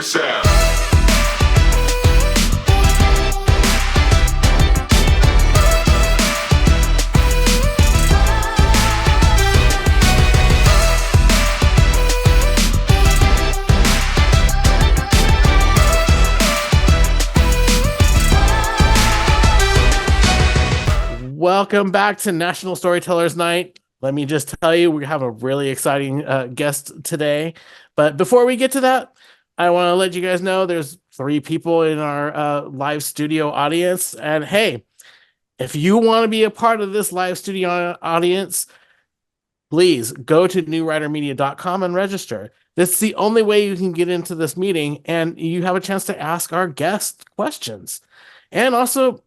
sound. Welcome back to National Storytellers Night. Let me just tell you, we have a really exciting guest today. But before we get to that, I want to let you guys know there's 3 people in our live studio audience. And hey, if you want to be a part of this live studio audience, please go to newwritermedia.com and register. This is the only way you can get into this meeting, and you have a chance to ask our guest questions. And also,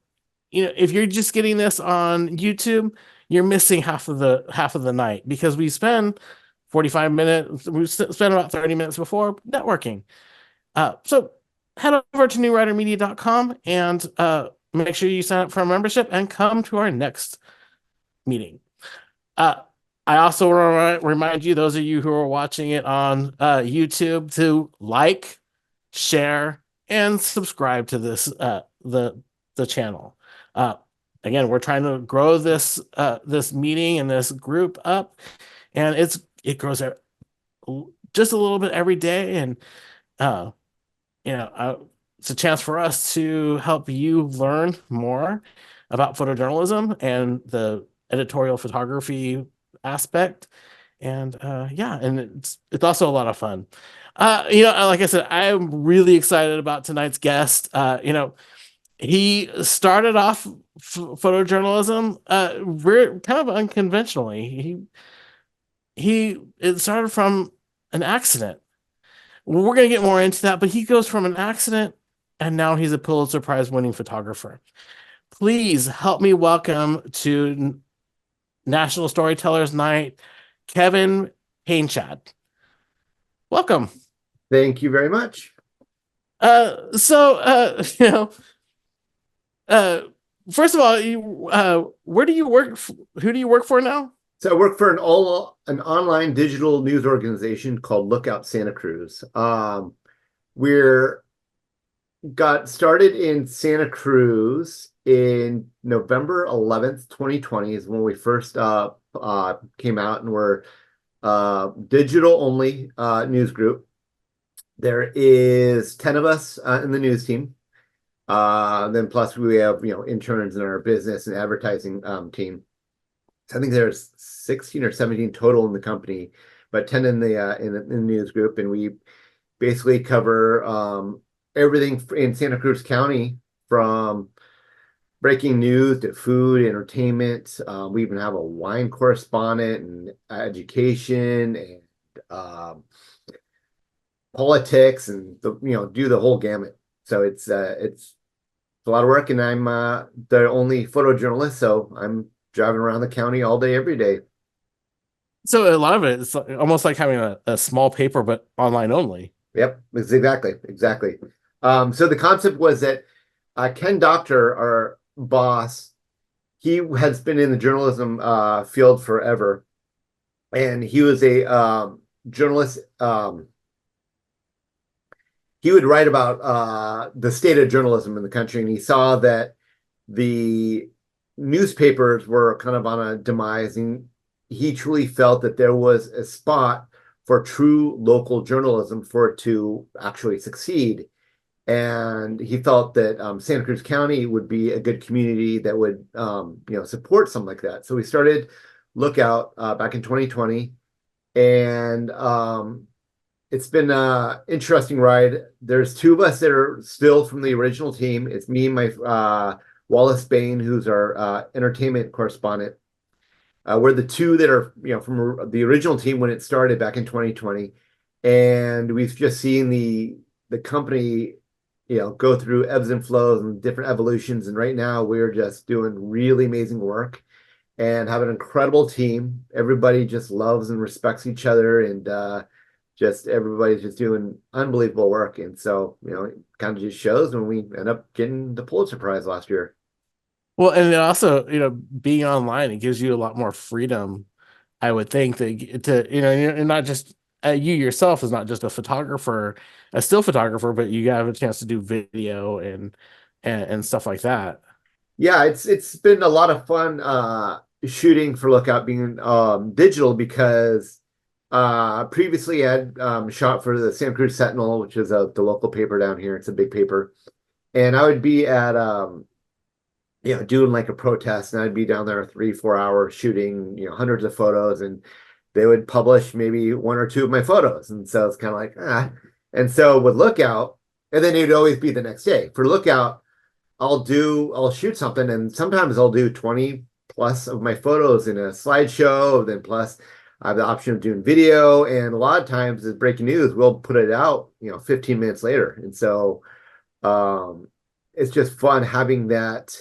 if you're just getting this on YouTube, you're missing half of the night, because we spend 45 minutes, we spend about 30 minutes before networking. So head over to newwritermedia.com and make sure you sign up for a membership and come to our next meeting. I also want to remind you, those of you who are watching it on YouTube, to like, share, and subscribe to this the channel. Again, we're trying to grow this meeting and this group up, and it grows just a little bit every day, and it's a chance for us to help you learn more about photojournalism and the editorial photography aspect, and and it's also a lot of fun. Like I said, I'm really excited about tonight's guest. He started off photojournalism kind of unconventionally. It started from an accident. We're going to get more into that, but he goes from an accident, and now he's a Pulitzer Prize winning photographer. Please help me welcome to National Storytellers Night, Kevin Painchaud. Welcome. Thank you very much. First of all, where do you work? Who do you work for now? So I work for an online digital news organization called Lookout Santa Cruz. We're got started in Santa Cruz in November 11th, 2020 is when we first came out, and we're digital only news group. There is 10 of us in the news team. Then plus we have interns in our business and advertising team. So I think there's 16 or 17 total in the company, but 10 in the news group, and we basically cover everything in Santa Cruz County, from breaking news to food, entertainment. We even have a wine correspondent, and education, and politics, and do the whole gamut. So it's a lot of work, and I'm the only photojournalist, so I'm driving around the county all day, every day. So a lot of it is almost like having a small paper, but online only. Yep, exactly. So the concept was that Ken Doctor, our boss, he has been in the journalism field forever, and he was a journalist. He would write about the state of journalism in the country, and he saw that the newspapers were kind of on a demise, and he truly felt that there was a spot for true local journalism for it to actually succeed. And he felt that Santa Cruz County would be a good community that would support something like that. So we started Lookout back in 2020, and it's been an interesting ride. There's 2 of us that are still from the original team. It's me and my Wallace Bain, who's our entertainment correspondent. We're the 2 that are from the original team when it started back in 2020, and we've just seen the company go through ebbs and flows and different evolutions. And right now we're just doing really amazing work and have an incredible team. Everybody just loves and respects each other, and everybody's just doing unbelievable work. And so, it kind of just shows when we end up getting the Pulitzer Prize last year. Well, and then also, being online, it gives you a lot more freedom, I would think, to you're not just you yourself is not just a photographer, a still photographer, but you have a chance to do video and stuff like that. Yeah, it's been a lot of fun shooting for Lookout being digital because previously I had shot for the Santa Cruz Sentinel, which is the local paper down here. It's a big paper. And I would be at doing like a protest, and I'd be down there 3-4 hours shooting, hundreds of photos, and they would publish maybe one or two of my photos. And so it's kind of like, ah. And so with Lookout, and then it'd always be the next day. For Lookout, I'll shoot something, and sometimes I'll do 20 plus of my photos in a slideshow, then plus I have the option of doing video, and a lot of times as breaking news, we'll put it out, 15 minutes later. And so um, it's just fun having that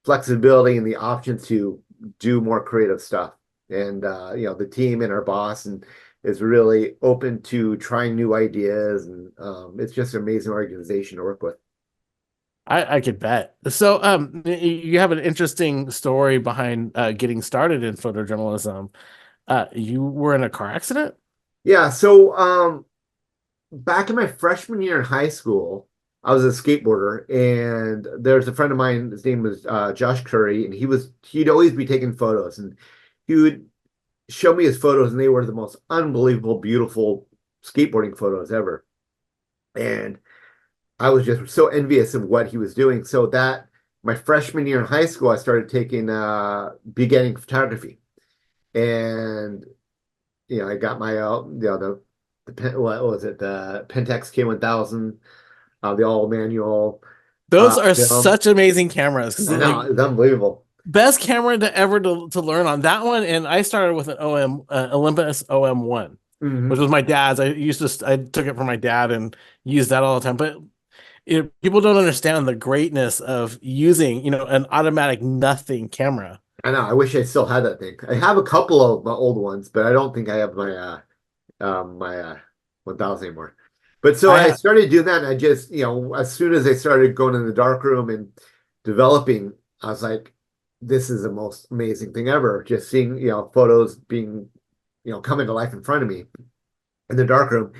flexibility and the option to do more creative stuff. And the team and our boss and is really open to trying new ideas, and it's just an amazing organization to work with. I could bet. So, you have an interesting story behind getting started in photojournalism. You were in a car accident? Yeah, so back in my freshman year in high school, I was a skateboarder, and there's a friend of mine. His name was Josh Curry, and he'd always be taking photos, and he would show me his photos, and they were the most unbelievable, beautiful skateboarding photos ever. And I was just so envious of what he was doing. So that my freshman year in high school, I started taking beginning photography, and I got my what was it, the Pentax K1000, the all manual Those are film. such amazing cameras because I know, like it's unbelievable. best camera to ever to learn on that one. And I started with an OM Olympus OM1, which Hmm. was my dad's. I took it from my dad and used that all the time. But people don't understand the greatness of using an automatic nothing camera. I know. I wish I still had that thing. I have a couple of my old ones, but I don't think I have my 1000 anymore. But so I I have. started doing that, and I just, as soon as I started going in the dark room and developing, I was like, this is the most amazing thing ever. Just seeing, photos being, coming to life in front of me in the dark room.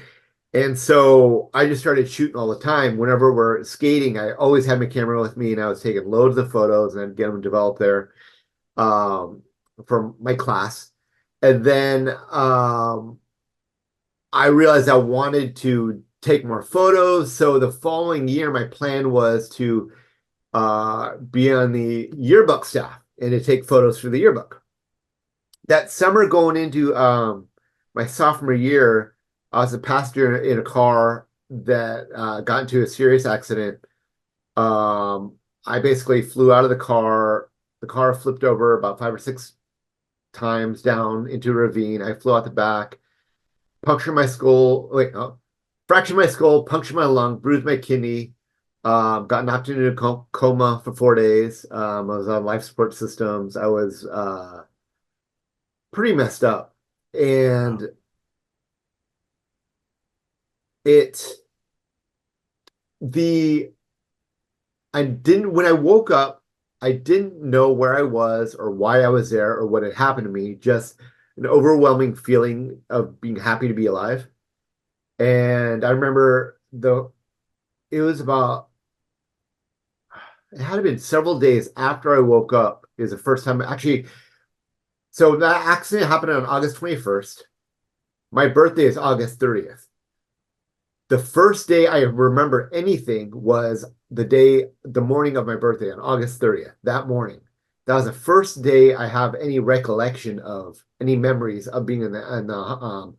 And so I just started shooting all the time. Whenever we're skating, I always had my camera with me, and I was taking loads of photos and I'd get them developed there um, from my class. And then I realized I wanted to take more photos. So the following year, my plan was to be on the yearbook staff and to take photos for the yearbook. That summer, going into my sophomore year, I was a passenger in a car that got into a serious accident. I basically flew out of the car. The car flipped over about 5 or 6 times down into a ravine. I flew out the back, punctured my skull. Wait, no, fractured my skull, punctured my lung, bruised my kidney. Got knocked into a coma for 4 days. I was on life support systems. I was pretty messed up, and it the I didn't when I woke up, I didn't know where I was or why I was there or what had happened to me. Just an overwhelming feeling of being happy to be alive. And I remember it was about it had been several days after I woke up is the first time actually. So that accident happened on August 21st. My birthday is August 30th. The first day I remember anything was the morning of my birthday on August 30th, that morning. That was the first day I have any recollection of any memories of being in the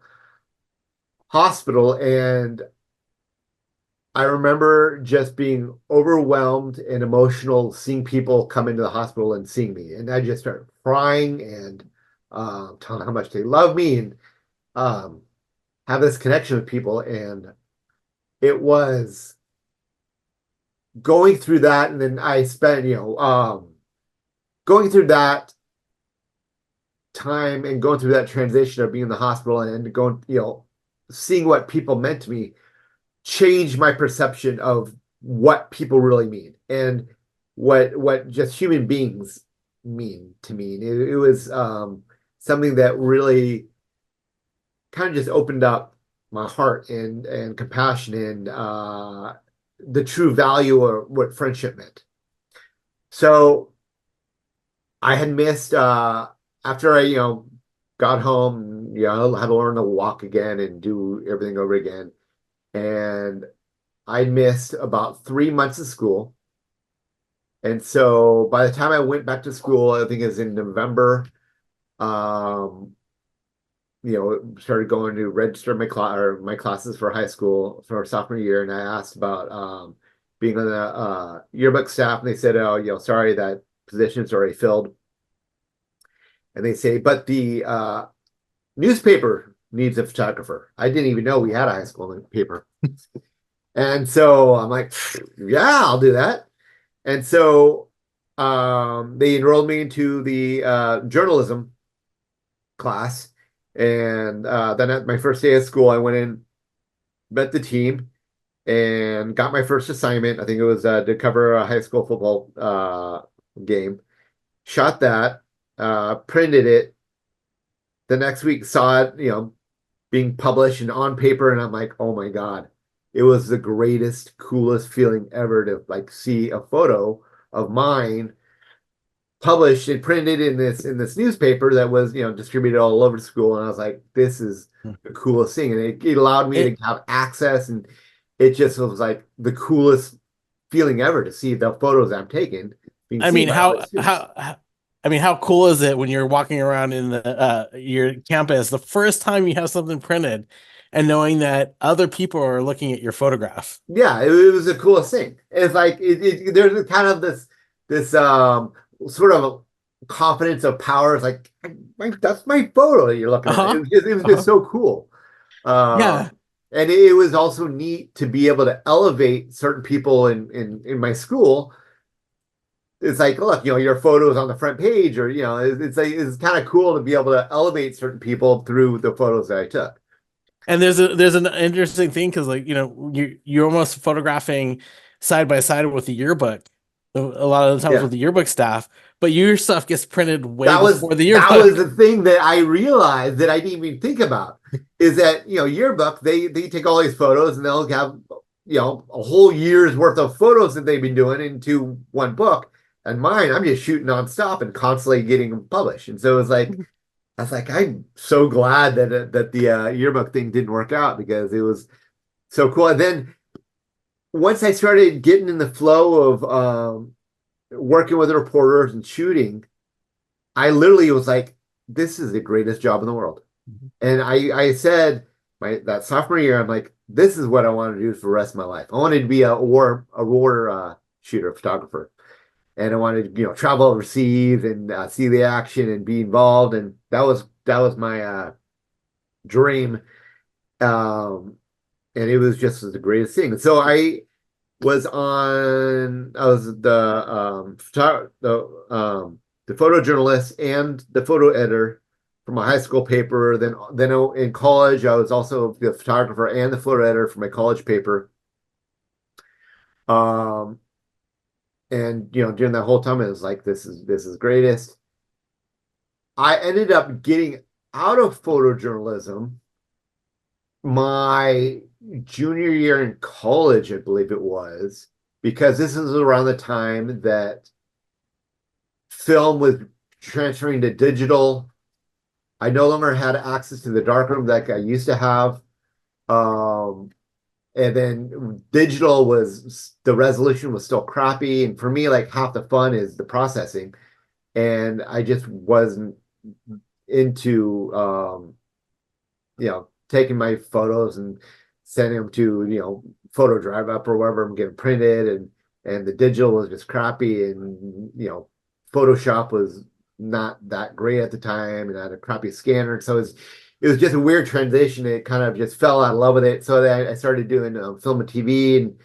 hospital. And I remember just being overwhelmed and emotional seeing people come into the hospital and seeing me. And I just started crying and telling how much they love me and um, have this connection with people. And it was going through that, and then I spent, going through that time and going through that transition of being in the hospital and going, seeing what people meant to me, changed my perception of what people really mean and what just human beings mean to me. It was something that really kind of just opened up my heart and compassion and the true value of what friendship meant. So I had missed after I, got home, had to learn to walk again and do everything over again. And I missed about 3 months of school. And so by the time I went back to school, I think it was in November, um, started going to register my classes for high school for sophomore year, and I asked about being on the yearbook staff, and they said, "Oh, sorry, that position's already filled." And they say, "But the newspaper needs a photographer." I didn't even know we had a high school paper, and so I'm like, "Yeah, I'll do that." And so they enrolled me into the journalism class. And then at my first day of school, I went in, met the team, and got my first assignment. I think it was to cover a high school football game. Shot that, printed it. The next week, saw it, being published and on paper, and I'm like, oh my God. It was the greatest, coolest feeling ever to like see a photo of mine published and printed in this newspaper that was distributed all over the school. And I was like, this is the coolest thing, and it allowed me to have access, and it just was like the coolest feeling ever to see the photos I'm taking being I seen mean, by all the students. how cool is it when you're walking around in the your campus the first time you have something printed and knowing that other people are looking at your photograph? Yeah, it was the coolest thing. It's like there's kind of this sort of confidence of power. It's like that's my photo that you're looking at. Uh-huh. It was just Uh-huh. so cool. Yeah. And it was also neat to be able to elevate certain people in my school. It's like, look, your photos on the front page, or it's like it's kind of cool to be able to elevate certain people through the photos that I took. And there's an interesting thing because like you're almost photographing side by side with the yearbook a lot of the times Yeah. with the yearbook staff, but your stuff gets printed way That was before the that was yearbook. the thing that I realized that I didn't even think about is that yearbook they take all these photos and they'll have a whole year's worth of photos that they've been doing into one book, and mine I'm just shooting nonstop and constantly getting them published. And so it's like I was like, I'm so glad that the yearbook thing didn't work out because it was so cool. And then once I started getting in the flow of working with reporters and shooting, I literally was like, this is the greatest job in the world. And I said that sophomore year, I'm like, this is what I want to do for the rest of my life. I wanted to be a war shooter, photographer. And I wanted to, travel overseas and see the action and be involved. And that was my dream. And it was just the greatest thing. And so I was the photojournalist and the photo editor for my high school paper. Then in college, I was also the photographer and the photo editor for my college paper. Um, and during that whole time, it was like this is greatest. I ended up getting out of photojournalism my junior year in college, I believe it was, because this is around the time that film was transferring to digital. I no longer had access to the darkroom like I used to have. And then digital the resolution was still crappy. And for me, like half the fun is the processing. And I just wasn't into, taking my photos and sending them to, Photo Drive Up or wherever I'm getting printed. And the digital was just crappy. And, Photoshop was not that great at the time, and I had a crappy scanner. So it was just a weird transition. It kind of just fell out of love with it. So I started doing film and TV and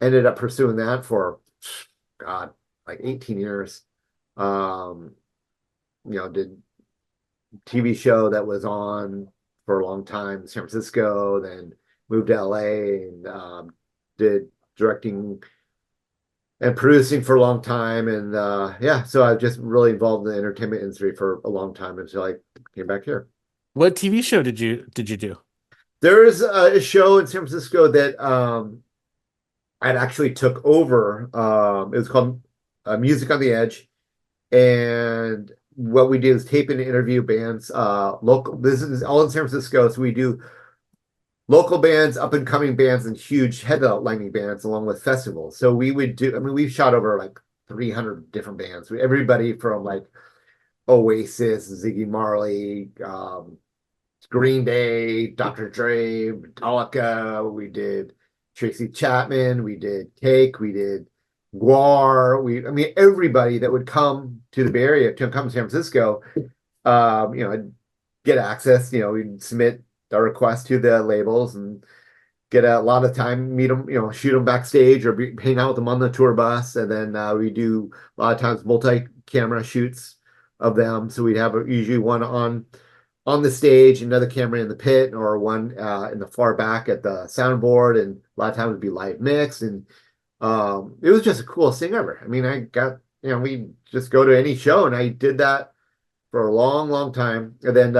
ended up pursuing that for, God, like 18 years. Um, did TV show that was on for a long time in San Francisco, then moved to LA and did directing and producing for a long time. And yeah, so I've just really involved in the entertainment industry for a long time until I came back here. What TV show did you do? There's a show in San Francisco that I'd actually took over. It was called Music on the Edge, and what we did is tape and interview bands. Local. This is all in San Francisco, so we do local bands, up and coming bands, and huge headlining bands, along with festivals. So we would do. I mean, we've shot over like 300 different bands. Everybody from like Oasis, Ziggy Marley, Green Day, Dr. Dre, Metallica. We did Tracy Chapman. We did Cake. We did Guar. I mean, everybody that would come to the Bay Area to come to San Francisco, get access. We'd submit our request to the labels and get a lot of time, meet them, shoot them backstage or hang out with them on the tour bus. And then we do a lot of times multi-camera shoots of them. So we'd have usually one on the stage, another camera in the pit, or one in the far back at the soundboard, and a lot of times it'd be live mixed, and it was just the coolest thing ever. I mean, we just go to any show, and I did that for a long, long time, and then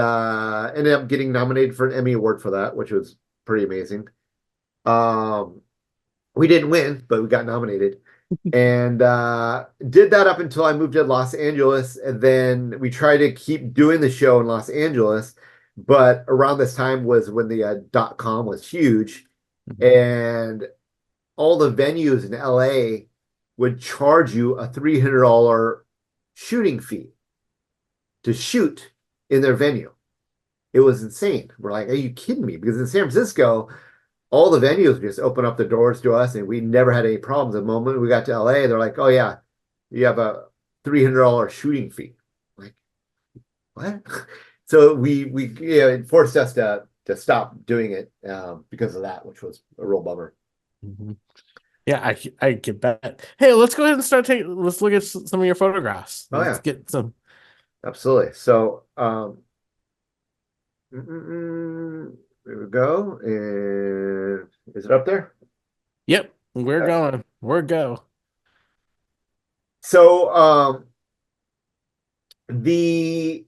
ended up getting nominated for an Emmy Award for that, which was pretty amazing. We didn't win, but we got nominated. And did that up until I moved to Los Angeles, and then we tried to keep doing the show in Los Angeles, but around this time was when the .com was huge, and all the venues in LA would charge you a $300 shooting fee to shoot in their venue. It was insane. We're like, are you kidding me? Because in San Francisco, all the venues just open up the doors to us, and we never had any problems. The moment we got to LA, they're like, "Oh yeah, you have a $300 shooting fee." I'm like, what? So it forced us to stop doing it because of that, which was a real bummer. Mm-hmm. Yeah, I get that. Hey, let's go ahead and let's look at some of your photographs. Let's get some. Absolutely. So there we go. And is it up there? Yep, we're going. We're go. So then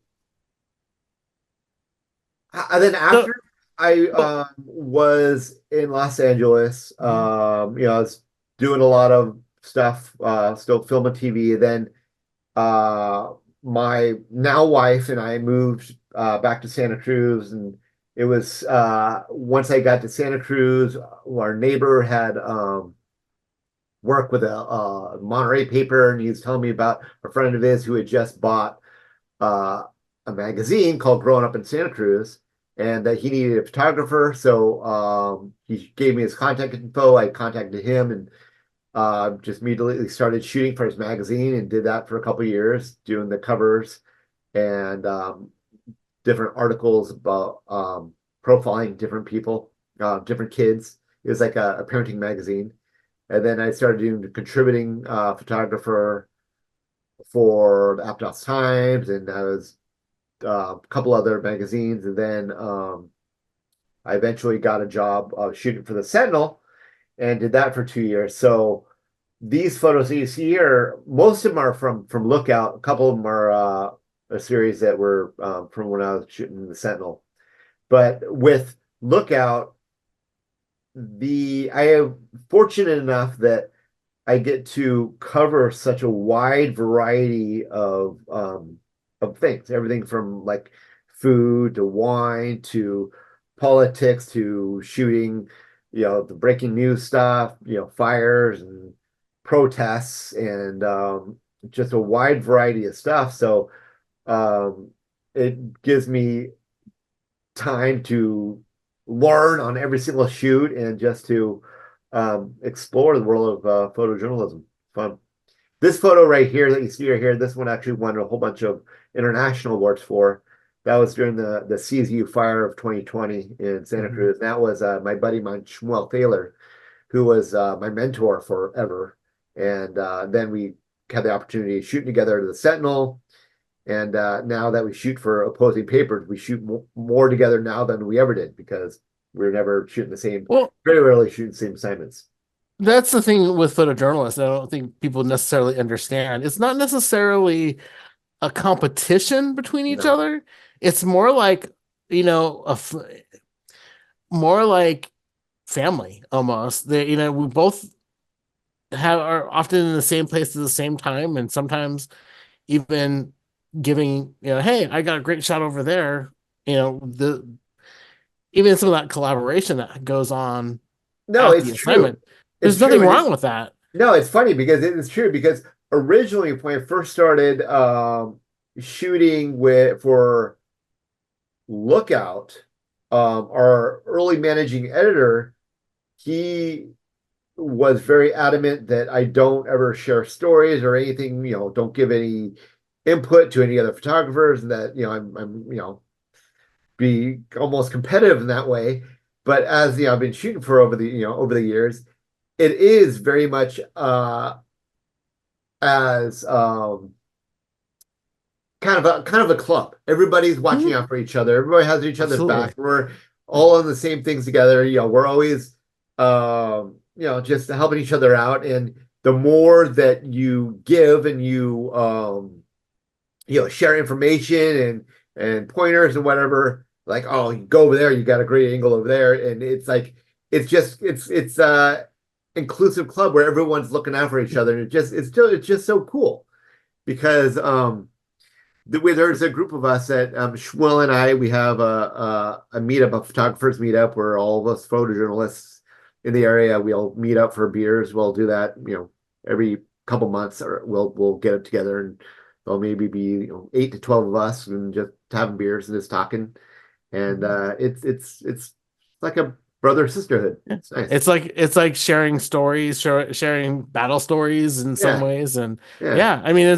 after I was in Los Angeles, I was doing a lot of stuff, still filming TV. Then my now wife and I moved back to Santa Cruz, and it was once I got to Santa Cruz, our neighbor had worked with a Monterey paper, and he was telling me about a friend of his who had just bought a magazine called Growing Up in Santa Cruz, and that he needed a photographer. So he gave me his contact info. I contacted him and just immediately started shooting for his magazine, and did that for a couple of years, doing the covers and different articles about profiling different people, different kids. It was like a parenting magazine. And then I started doing contributing photographer for the Aptos Times, and I was a couple other magazines. And then I eventually got a job shooting for the Sentinel, and did that for 2 years. So these photos that you see here, most of them are from Lookout. A couple of them are a series that were from when I was shooting the Sentinel. But with Lookout, I am fortunate enough that I get to cover such a wide variety of things, everything from like food to wine to politics to shooting, the breaking news stuff, fires and protests, and just a wide variety of stuff. So it gives me time to learn on every single shoot, and just to explore the world of photojournalism. Fun. This photo right here that you see right here, this one actually won a whole bunch of international awards for. That was during the CSU fire of 2020 in Santa Cruz. That was my buddy, Shmuel Thaler, who was my mentor forever. And then we had the opportunity of shooting together to the Sentinel. And now that we shoot for opposing papers, we shoot more together now than we ever did, because we were never shooting the same, very rarely shooting the same assignments. That's the thing with photojournalists. I don't think people necessarily understand. It's not necessarily a competition between each other. It's more like a more like family almost. We both are often in the same place at the same time, and sometimes even giving, hey, I got a great shot over there. The even some of that collaboration that goes on No, at it's the true. assignment. It's There's true. nothing wrong with that. No, it's funny because it is true because originally when I first started shooting with for Lookout, our early managing editor, he was very adamant that I don't ever share stories or anything, don't give any input to any other photographers, and that, I'm be almost competitive in that way. But as I've been shooting for over the years, it is very much as kind of a club. Everybody's watching Mhm. out for each other. Everybody has each other's back. Absolutely. We're all on the same things together. We're always just helping each other out. And the more that you give and you share information and pointers and whatever, like, oh, you go over there, you got a great angle over there. And it's like it's inclusive club where everyone's looking out for each other. And it's just so cool because there's a group of us that Shmuel and I, we have a meetup, a photographers meetup where all of us photojournalists in the area, we'll meet up for beers. We'll do that, every couple months, or we'll get it together, and there'll maybe be 8 to 12 of us and just having beers and just talking. And it's like a brother sisterhood. Yeah. It's nice. It's like sharing stories, sharing battle stories in some Yeah, ways, and yeah. yeah, I mean,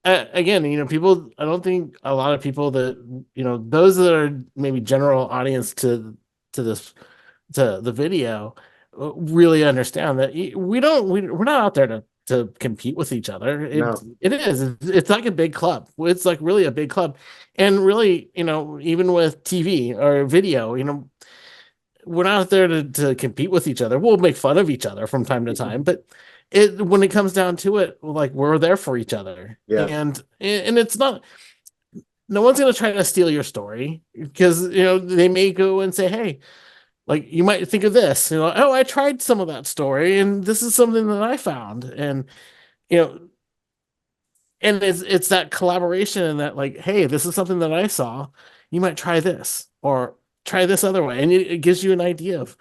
again, people. I don't think a lot of people that those that are maybe general audience to this to the video really understand that we're not out there to compete with each other. It No. it is it's like a big club. It's like really a big club, and really, even with TV or video, we're not out there to compete with each other. We'll make fun of each other from time to time, but when it comes down to it, like, we're there for each other, Yeah. and it's not. No one's gonna try to steal your story because they may go and say, "Hey, like, you might think of this, oh, I tried some of that story, and this is something that I found," you know, and it's that collaboration and that, like, hey, this is something that I saw. You might try this or try this other way, and it gives you an idea of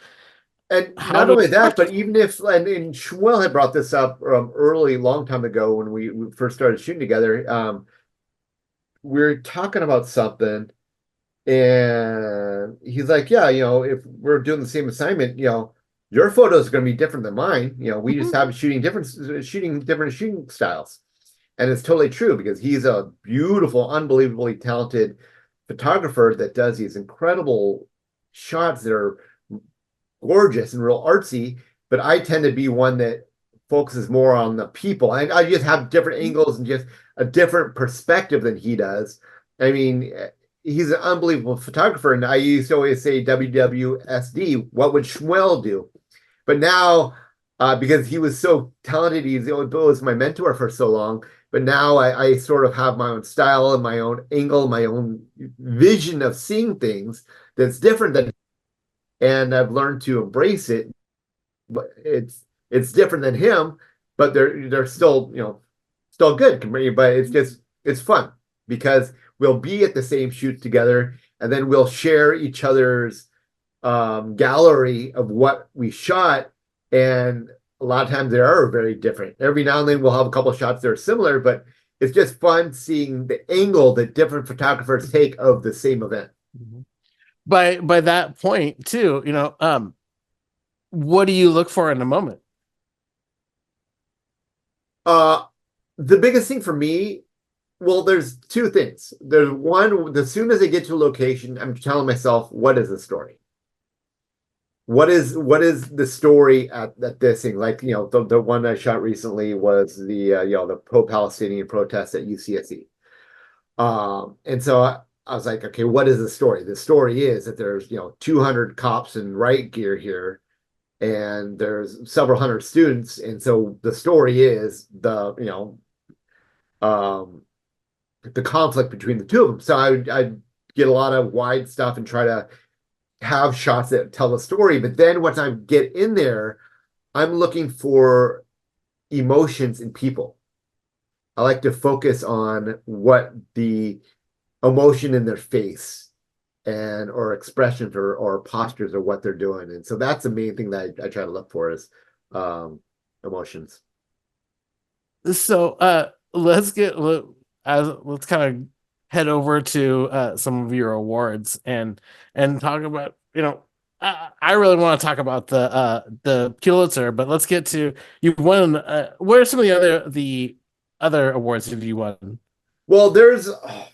And how not to only that, approach but it. even if, and Shmuel had brought this up early, long time ago when we first started shooting together. We are talking about something, and he's like, "Yeah, if we're doing the same assignment, your photos are going to be different than mine. We just Mhm. have shooting different shooting styles." And it's totally true because he's a beautiful, unbelievably talented photographer that does these incredible shots that are gorgeous and real artsy, but I tend to be one that focuses more on the people. I just have different angles and just a different perspective than he does. I mean, he's an unbelievable photographer, and I used to always say WWSD, what would Shmuel do? But now, because he was so talented, he was my mentor for so long. But now I sort of have my own style and my own angle, my own vision of seeing things that's different than, and I've learned to embrace it. But it's different than him, but they're still still good. But it's fun because we'll be at the same shoot together, and then we'll share each other's gallery of what we shot, and a lot of times they are very different. Every now and then we'll have a couple of shots that are similar, but it's just fun seeing the angle that different photographers take of the same event. Mhm. By that point too, what do you look for in a moment? Uh, the biggest thing for me, well, there's two things. There's one, as soon as I get to a location, I'm telling myself, what is the story? What is the story at this thing? Like, the one I shot recently was the pro-Palestinian protests at UCSC. And so I was like, okay, what is the story? The story is that there's 200 cops in riot gear here, and there's several hundred students, and so the story is um the conflict between the two of them. So I get a lot of wide stuff and try to have shots that tell the story. But then once I get in there, I'm looking for emotions in people. I like to focus on what the emotion in their face and or expressions or postures or what they're doing. And so that's the main thing that I try to look for is emotions. So let's let's kind of head over to some of your awards and talk about, I really want to talk about the Pulitzer, but let's get to you've won what are some of the other awards that you won? Well, there's a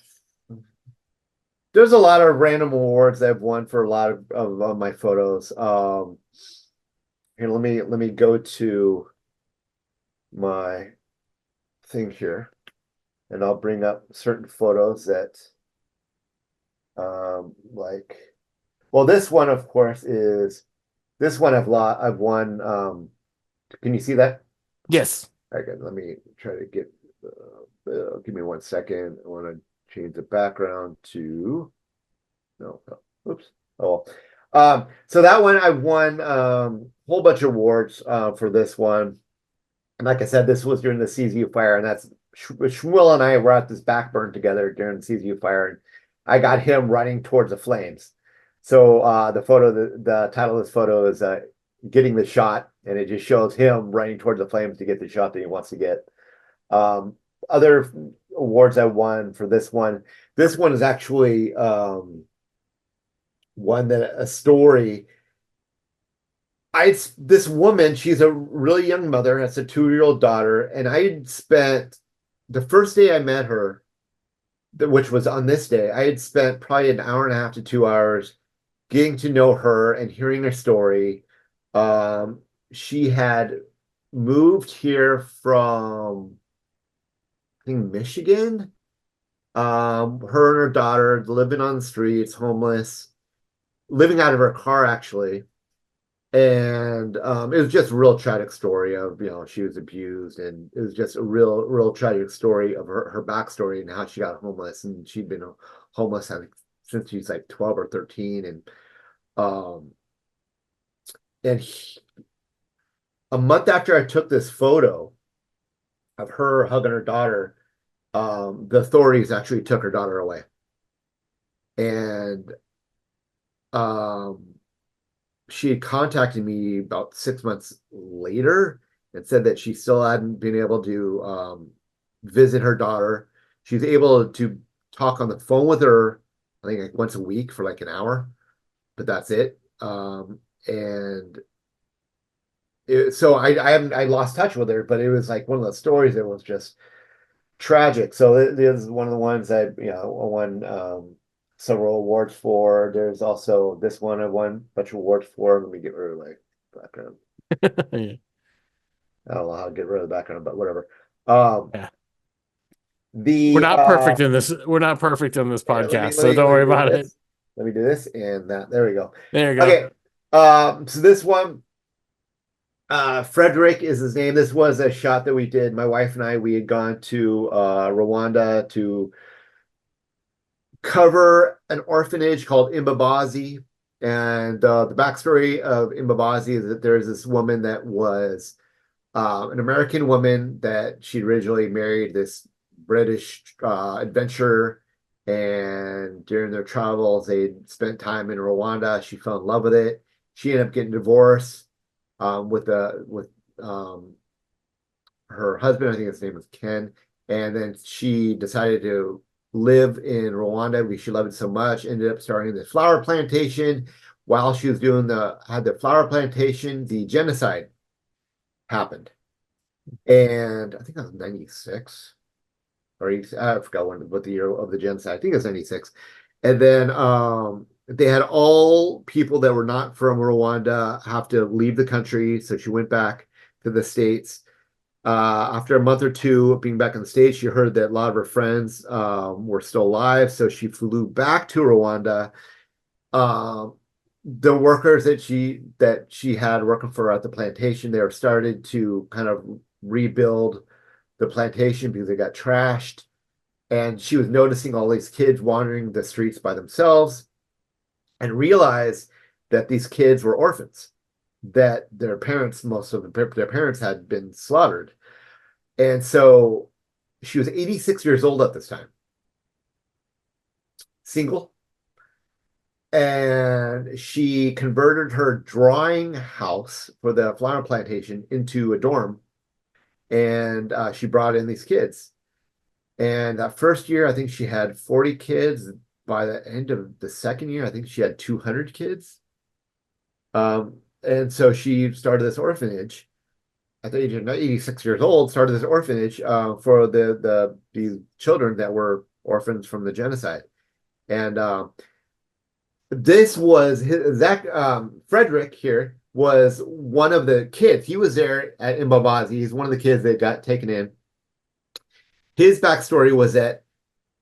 lot of random awards I've won for a lot of my photos. Here, let me go to my thing here, and I'll bring up certain photos that, like, well, this one, of course, is this one I've won. Can you see that? Yes. Okay, let me try to get. Give me 1 second. I want to change the background to no. Oops. Oh, so that one I won a whole bunch of awards for this one. And like I said, this was during the CZU fire, and that's Shmuel and I were at this backburn together during the CZU fire, and I got him running towards the flames. So the title of this photo is "Getting the Shot," and it just shows him running towards the flames to get the shot that he wants to get. Other awards I won for this one. This one is actually one that a story. This woman, she's a really young mother, has a 2-year-old daughter, and I had spent the first day I met her, which was on this day, I had spent probably an hour and a half to 2 hours getting to know her and hearing her story. She had moved here from, I think, Michigan. Her and her daughter living on the streets, homeless, living out of her car, actually. And it was just a real tragic story of, she was abused, and it was just a real tragic story of her backstory and how she got homeless. And she'd been homeless, I think, since she was like 12 or 13. Um, and a month after I took this photo of her hugging her daughter, the authorities actually took her daughter away. And she had contacted me about 6 months later and said that she still hadn't been able to visit her daughter. She was able to talk on the phone with her, I think, like once a week for like an hour, but that's it. So I lost touch with her, but it was like one of those stories that was just tragic. So this is one of the ones I won several awards for. There's also this one I won a bunch of awards for. Let me get rid of my background. Yeah. I don't know how to get rid of the background, but whatever. Um, Yeah. We're the not perfect in this. We're not perfect on this yeah, podcast, so don't let worry me do about it. this. Let me do this and that. There we go. There you go. Okay. So this one, Frederick is his name. This was a shot that we did. My wife and I, we had gone to Rwanda to cover an orphanage called Imbabazi. And the backstory of Imbabazi is that there's this woman that was an American woman that she originally married this British adventurer. And during their travels, they spent time in Rwanda. She fell in love with it. She ended up getting divorced with her husband. I think his name was Ken. And then she decided to live in Rwanda because she loved it so much. Ended up starting the flower plantation. While she was had the flower plantation, the genocide happened. And I think that was 96 or I forgot what the year of the genocide. I think it was 96. And then they had all people that were not from Rwanda have to leave the country. So she went back to the States. After a month or two of being back in the States, she heard that a lot of her friends were still alive. So she flew back to Rwanda. The workers that she had working for her at the plantation, they were started to kind of rebuild the plantation because it got trashed. And she was noticing all these kids wandering the streets by themselves and realized that these kids were orphans, that their parents, most of their parents had been slaughtered. And so she was 86 years old at this time, single, and she converted her drawing house for the flower plantation into a dorm, and she brought in these kids. And that first year, I think she had 40 kids. By the end of the second year, I think she had 200 kids. And so she started this orphanage at the age of 86 years old, started this orphanage for the children that were orphans from the genocide. And this was Zach Frederick here was one of the kids. He was there at Mbabazi. He's one of the kids that got taken in. His backstory was that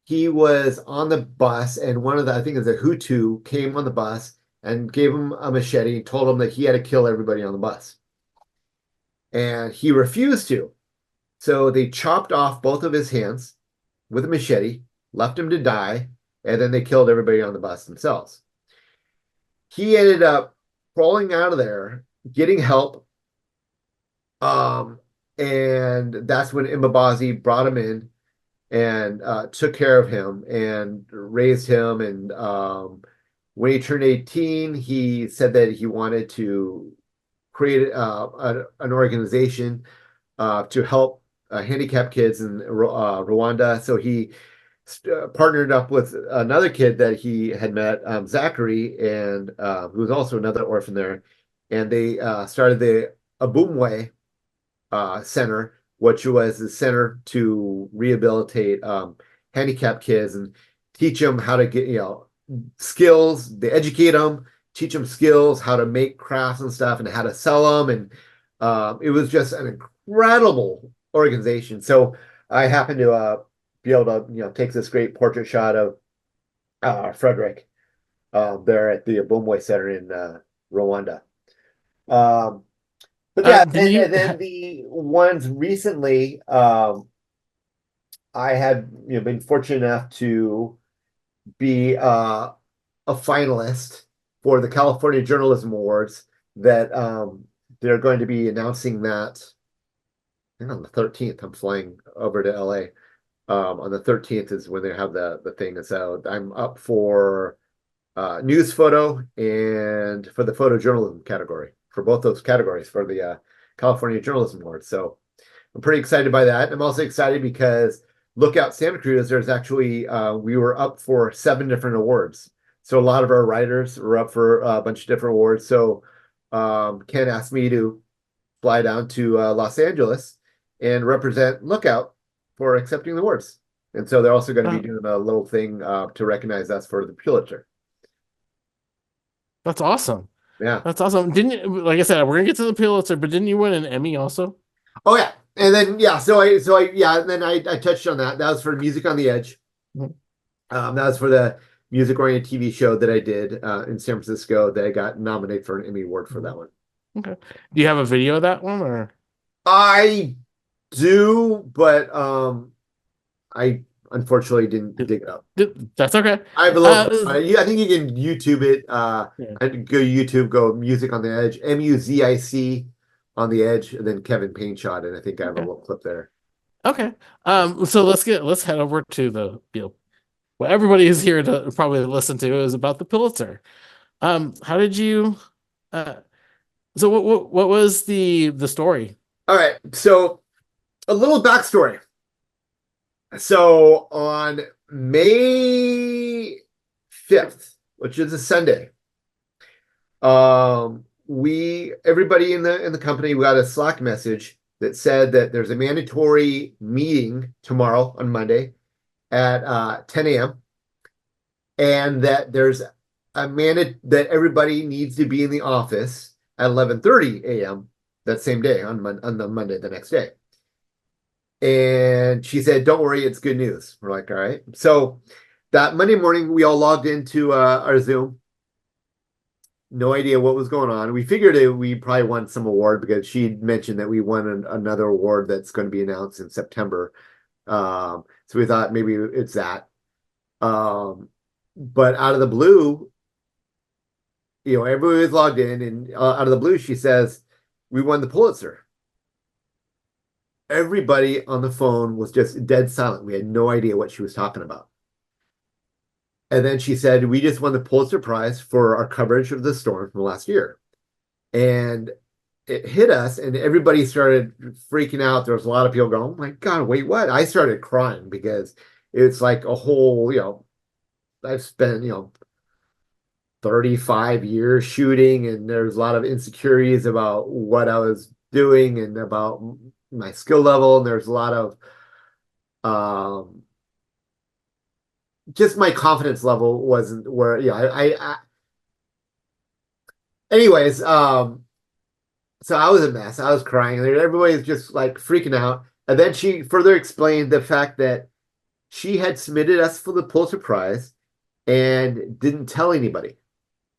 he was on the bus, and one of the, I think it was a Hutu, came on the bus and gave him a machete and told him that he had to kill everybody on the bus. And he refused to. So they chopped off both of his hands with a machete, left him to die, and then they killed everybody on the bus themselves. He ended up crawling out of there, getting help. And that's when Mbabazi brought him in and took care of him and raised him. And when he turned 18, he said that he wanted to create an organization to help handicapped kids in Rwanda. So he partnered up with another kid that he had met, Zachary, and who was also another orphan there. And they started the Abumwe Center, which was the center to rehabilitate handicapped kids and teach them how to get, skills. They educate them, teach them skills, how to make crafts and stuff, and how to sell them. And it was just an incredible organization. So I happened to be able to, take this great portrait shot of Frederick there at the Abumwe Center in Rwanda. But yeah, and then the ones recently, I had been fortunate enough to be a finalist for the California Journalism Awards that they're going to be announcing that, I think on the 13th. I'm flying over to LA. On the 13th is when they have the thing. So I'm up for news photo and for the photojournalism category, for both those categories for the California Journalism Awards. So I'm pretty excited by that. I'm also excited because Lookout Santa Cruz, there's actually, we were up for 7 different awards. So a lot of our writers were up for a bunch of different awards. So Ken asked me to fly down to Los Angeles and represent Lookout for accepting the awards. And so they're also going to be doing a little thing to recognize us for the Pulitzer. That's awesome. Yeah. That's awesome. Didn't you, like I said, we're gonna get to the Pulitzer, but didn't you win an Emmy also? Oh yeah. And then and then I touched on that. That was for Music on the Edge. Mhm. That was for the music-oriented TV show that I did in San Francisco that I got nominated for an Emmy Award for that one. Okay. Do you have a video of that one, or? I do, but I unfortunately didn't dig it up. That's okay. I have a little. I think you can YouTube it. Yeah. Go Music on the Edge, MUZIC on the Edge, and then Kevin Painchaud, and I think I have a little clip there. Okay. So let's head over to the what everybody is here to probably listen to is about the Pulitzer. How did you? So what was the story? All right, so a little backstory. So on May 5th, which is a Sunday, everybody in the company, we got a Slack message that said that there's a mandatory meeting tomorrow on Monday at 10 a.m. and that there's that everybody needs to be in the office at 11:30 a.m. that same day on the Monday, the next day. And she said, "Don't worry, it's good news." We're like, "All right." So that Monday morning, we all logged into our Zoom. No idea what was going on. We figured we probably won some award because she mentioned that we won another award that's going to be announced in September So we thought maybe it's that. But out of the blue, everybody was logged in, and out of the blue, she says, "We won the Pulitzer." Everybody on the phone was just dead silent. We had no idea what she was talking about. And then she said, "We just won the Pulitzer Prize for our coverage of the storm from last year." And it hit us, and everybody started freaking out. There was a lot of people going, "Oh my God, wait, what?" I started crying because it's like a whole, I've spent, 35 years shooting, and there's a lot of insecurities about what I was doing and about my skill level. And there's a lot of just my confidence level wasn't where, anyways, so I was a mess. I was crying. Everybody's just like freaking out. And then she further explained the fact that she had submitted us for the Pulitzer Prize and didn't tell anybody.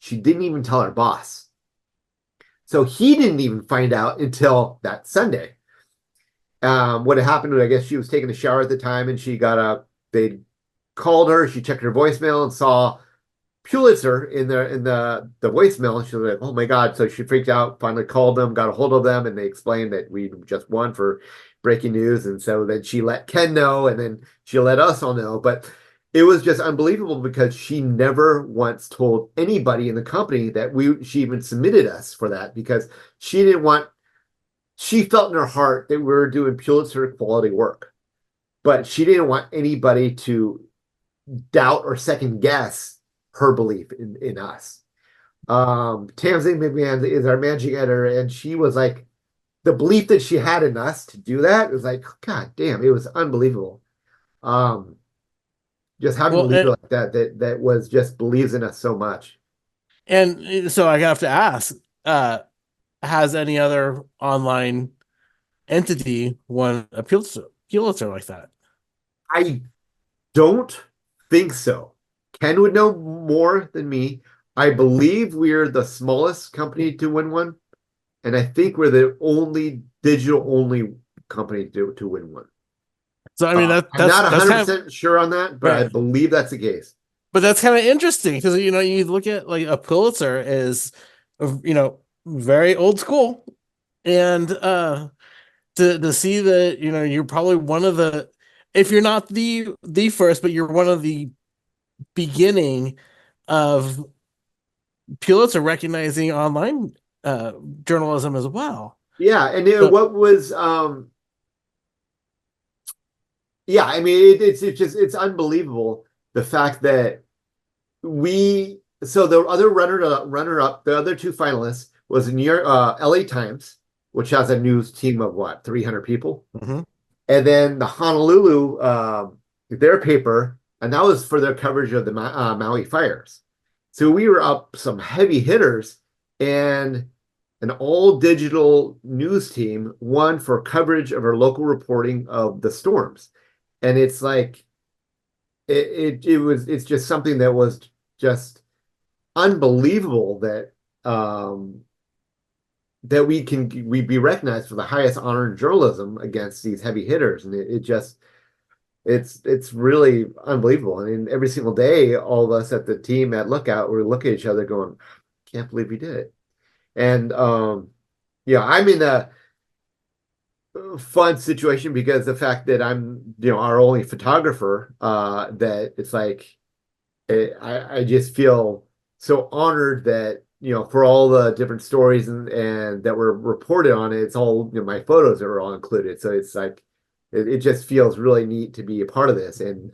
She didn't even tell her boss. So he didn't even find out until that Sunday. What had happened was, I guess she was taking a shower at the time, and they called her. She checked her voicemail and saw Pulitzer in the voicemail, and she was like, "Oh my God." So she freaked out, finally called them, got a hold of them, and they explained that we just won for breaking news. And so then she let Ken know, and then she let us all know. But it was just unbelievable because she never once told anybody in the company that she even submitted us for that, because she felt in her heart that we were doing Pulitzer quality work, but she didn't want anybody to doubt or second guess her belief in us. Tamsin McMahon is our managing editor, and she was like, the belief that she had in us to do that was like, God damn, it was unbelievable. Just having a Well, leader like that was just believes in us so much. and so I have to ask, has any other online entity won a Pulitzer like that? I don't think so. Ken would know more than me. I believe we're the smallest company to win one, and I think we're the only digital only company to win one. So I mean I'm not that's kind of 100% sure on that, but I right. believe that's the case. But that's kind of interesting because you look at like a Pulitzer is very old school, and to see that you're probably one of the, if you're not the first, but you're one of the beginning of Pulitzer recognizing online journalism as well. Yeah, and So, what was yeah, I mean it's unbelievable the fact that the other runner up, the other two finalists was the New York LA Times, which has a news team of what, 300 people. mhm. And then the Honolulu, their paper, and that was for their coverage of the Maui fires. So we were up some heavy hitters, and an all digital news team won for coverage of our local reporting of the storms. And it's like, it's just something that was just unbelievable that we be recognized for the highest honor in journalism against these heavy hitters. And it's really unbelievable. I mean, every single day, all of us at the team at Lookout, we look at each other going, "Can't believe we did it." And yeah, I'm in a fun situation because the fact that I'm, our only photographer, that it's like, I just feel so honored that, for all the different stories and that were reported on it, it's all, my photos are all included. So it's like, it just feels really neat to be a part of this. And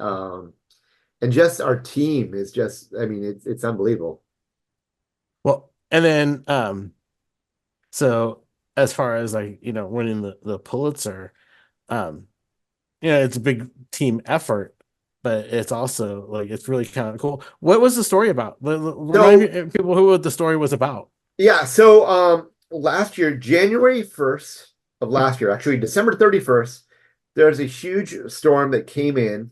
just our team is just, I mean, it's unbelievable. Well, and then so as far as like winning the Pulitzer, um, it's a big team effort, but it's also like it's really kind of cool. What was the story about? Remind So people who the story was about. yeah, so last year, January 1st of last year, actually December 31st, there's a huge storm that came in.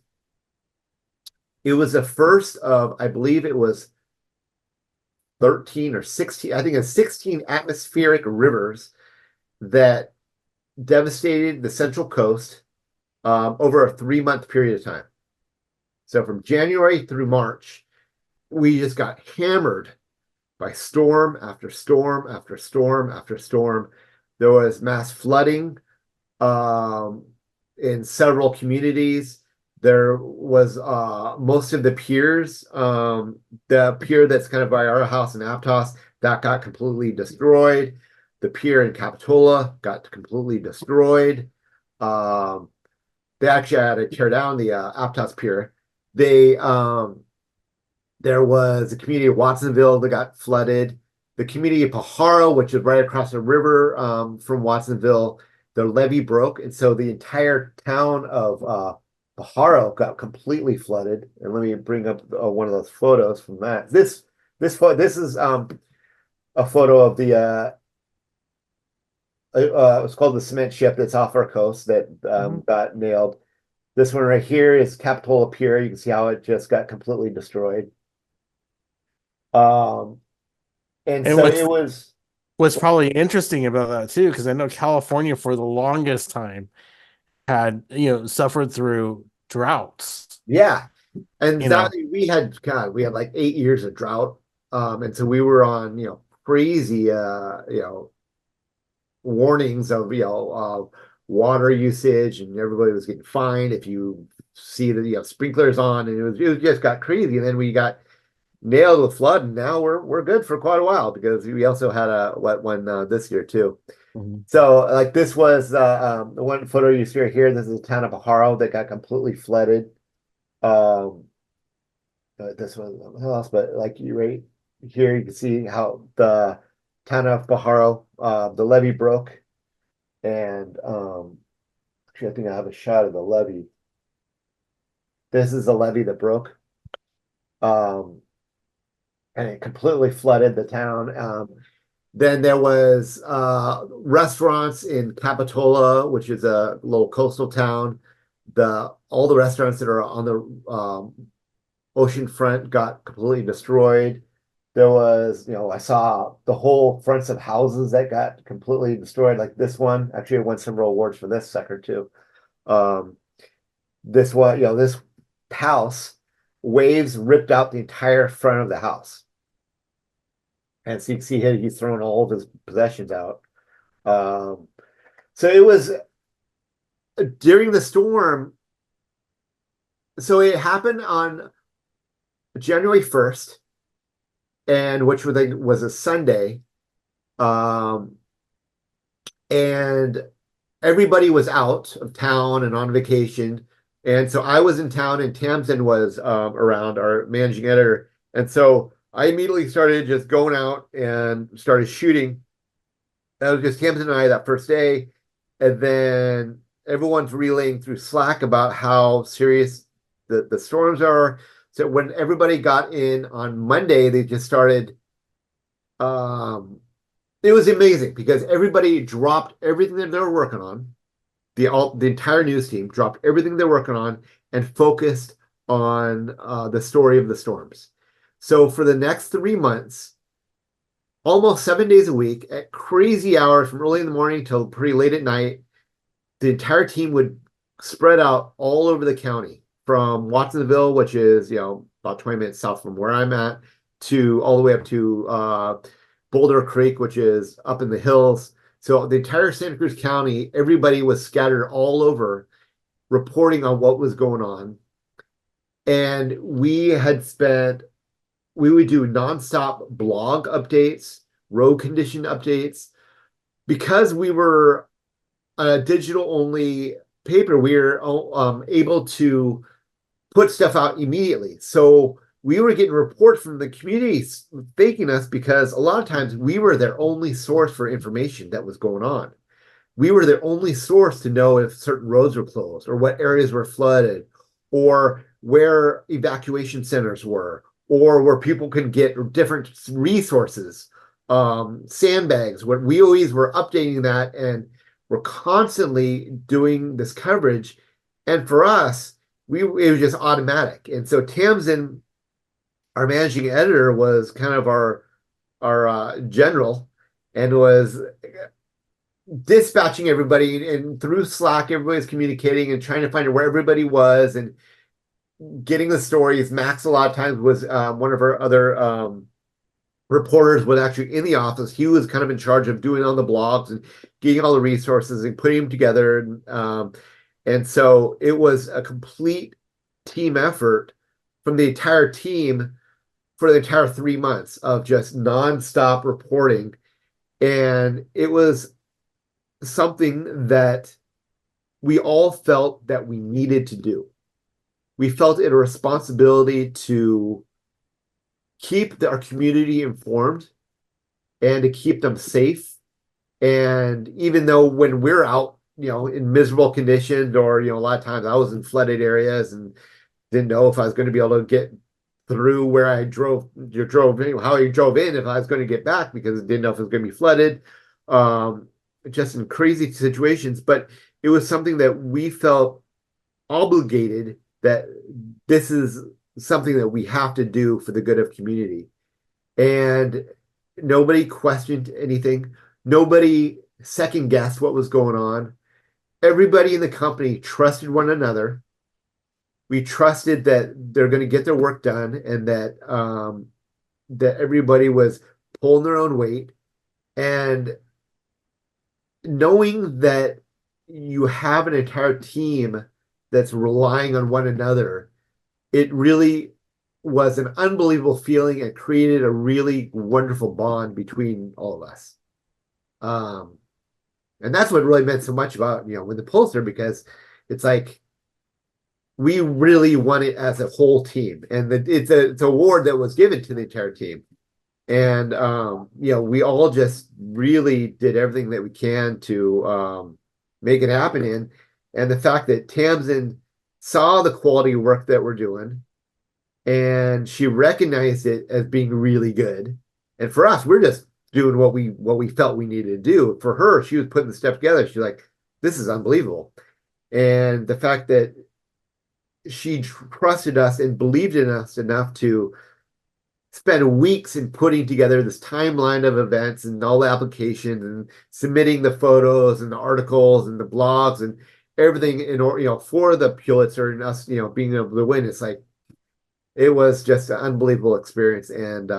It was the first of, I believe it was 13 or 16, I think it's 16 atmospheric rivers that devastated the Central Coast. over a 3-month period of time. So from January through March, we just got hammered by storm after storm after storm after storm. There was mass flooding in several communities. There was most of the piers, the pier that's kind of by our house in Aptos, that got completely destroyed. The pier in Capitola got completely destroyed. They actually had to tear down the Aptos pier. They There was a community of Watsonville that got flooded. The community of Pajaro, which is right across the river from Watsonville, the levee broke, and so the entire town of Pajaro got completely flooded. And let me bring up one of those photos from that. This is a photo of the it's called the cement ship that's off our coast that got nailed. This one right here is Capitola Pier. You can see how it just got completely destroyed. And And so it was, what's probably interesting about that too, because I know California for the longest time had, suffered through droughts. yeah. And You that know, we had, God, we had like 8 years of drought. And so we were on, crazy, warnings of, water usage, and everybody was getting fined if you see that, sprinklers on, and it just got crazy. And then we got nailed with flood, and now we're good for quite a while because we also had a wet one this year too. So like this was the one photo you see right here. This is the town of Pajaro that got completely flooded. This was something else, but like you right here, you can see how the town of Pajaro, the levee broke, and actually I think I have a shot of the levee. This is the levee that broke. And it completely flooded the town. Then there was restaurants in Capitola, which is a little coastal town. All the restaurants that are on the ocean front got completely destroyed. There was, I saw the whole fronts of houses that got completely destroyed, like this one. Actually, I won several awards for this sucker too. This one, this house, waves ripped out the entire front of the house. And so you can see here he's throwing all of his possessions out. So it was during the storm. So it happened on January 1st, and which was a Sunday. And everybody was out of town and on vacation. And so I was in town, and Tamsin was around, our managing editor. And so I immediately started just going out and started shooting. That was just Tamsin and I that first day. And then everyone's relaying through Slack about how serious the storms are. So when everybody got in on Monday, they just started. It was amazing because everybody dropped everything that they were working on. The entire news team dropped everything they're working on and focused on the story of the storms. So for the next 3 months, almost 7 days a week, at crazy hours from early in the morning till pretty late at night, the entire team would spread out all over the county, from Watsonville, which is about 20 minutes south from where I'm at, to all the way up to Boulder Creek, which is up in the hills. So the entire Santa Cruz County, everybody was scattered all over, reporting on what was going on. And we would do nonstop blog updates, road condition updates. Because we were a digital only paper, we were able to put stuff out immediately. So we were getting reports from the communities thanking us because a lot of times we were their only source for information that was going on. We were their only source to know if certain roads were closed or what areas were flooded or where evacuation centers were or where people could get different resources, sandbags. What we always were updating that, and we're constantly doing this coverage. And for us, it was just automatic. And so Tamsin, our managing editor, was kind of our general, and was dispatching everybody, and through Slack, everybody's communicating and trying to find out where everybody was and getting the stories. Max, a lot of times, was one of our other reporters, was actually in the office. He was kind of in charge of doing all the blogs and getting all the resources and putting them together. And so it was a complete team effort from the entire team for the entire 3 months of just nonstop reporting. And it was something that we all felt that we needed to do. We felt it a responsibility to keep our community informed and to keep them safe. And even though when we're out, in miserable conditions, or, a lot of times I was in flooded areas and didn't know if I was going to be able to get through where I drove in, how I drove in, if I was going to get back, because I didn't know if it was going to be flooded, just in crazy situations. But it was something that we felt obligated, that this is something that we have to do for the good of community. And nobody questioned anything. Nobody second guessed what was going on. Everybody in the company trusted one another. We trusted that they're going to get their work done, and that everybody was pulling their own weight. And knowing that you have an entire team that's relying on one another, it really was an unbelievable feeling and created a really wonderful bond between all of us. And that's what really meant so much about, with the Pulitzer, because it's like we really won it as a whole team, and it's an award that was given to the entire team. And we all just really did everything that we can to make it happen. And the fact that Tamsin saw the quality work that we're doing, and she recognized it as being really good. And for us, we're just doing what we felt we needed to do. For her, she was putting the stuff together. She's like, this is unbelievable. And the fact that she trusted us and believed in us enough to spend weeks in putting together this timeline of events and all the applications and submitting the photos and the articles and the blogs and everything in order, for the Pulitzer, and us, being able to win. It's like, it was just an unbelievable experience. And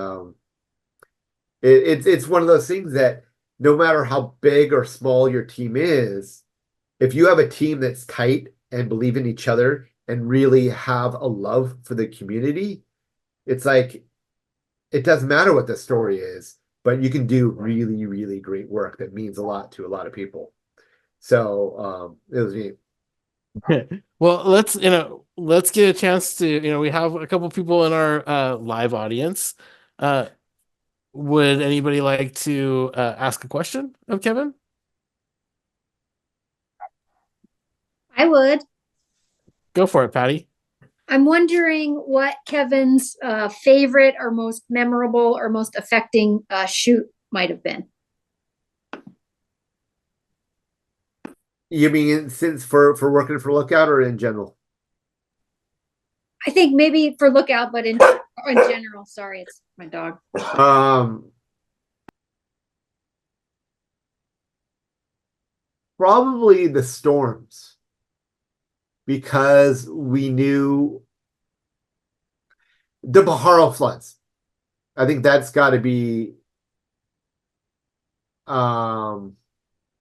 it's one of those things that no matter how big or small your team is, if you have a team that's tight and believe in each other and really have a love for the community, it's like, it doesn't matter what the story is, but you can do really, really great work that means a lot to a lot of people. So it was neat. Well, let's get a chance to, we have a couple people in our live audience. Would anybody like to ask a question of Kevin? I would. Go for it, Patty. I'm wondering what Kevin's favorite or most memorable or most affecting shoot might have been. You mean since for working for Lookout, or in general? I think maybe for Lookout, but in general. Sorry, it's my dog. Probably the storms, because we knew the Baharo floods. I think that's got to be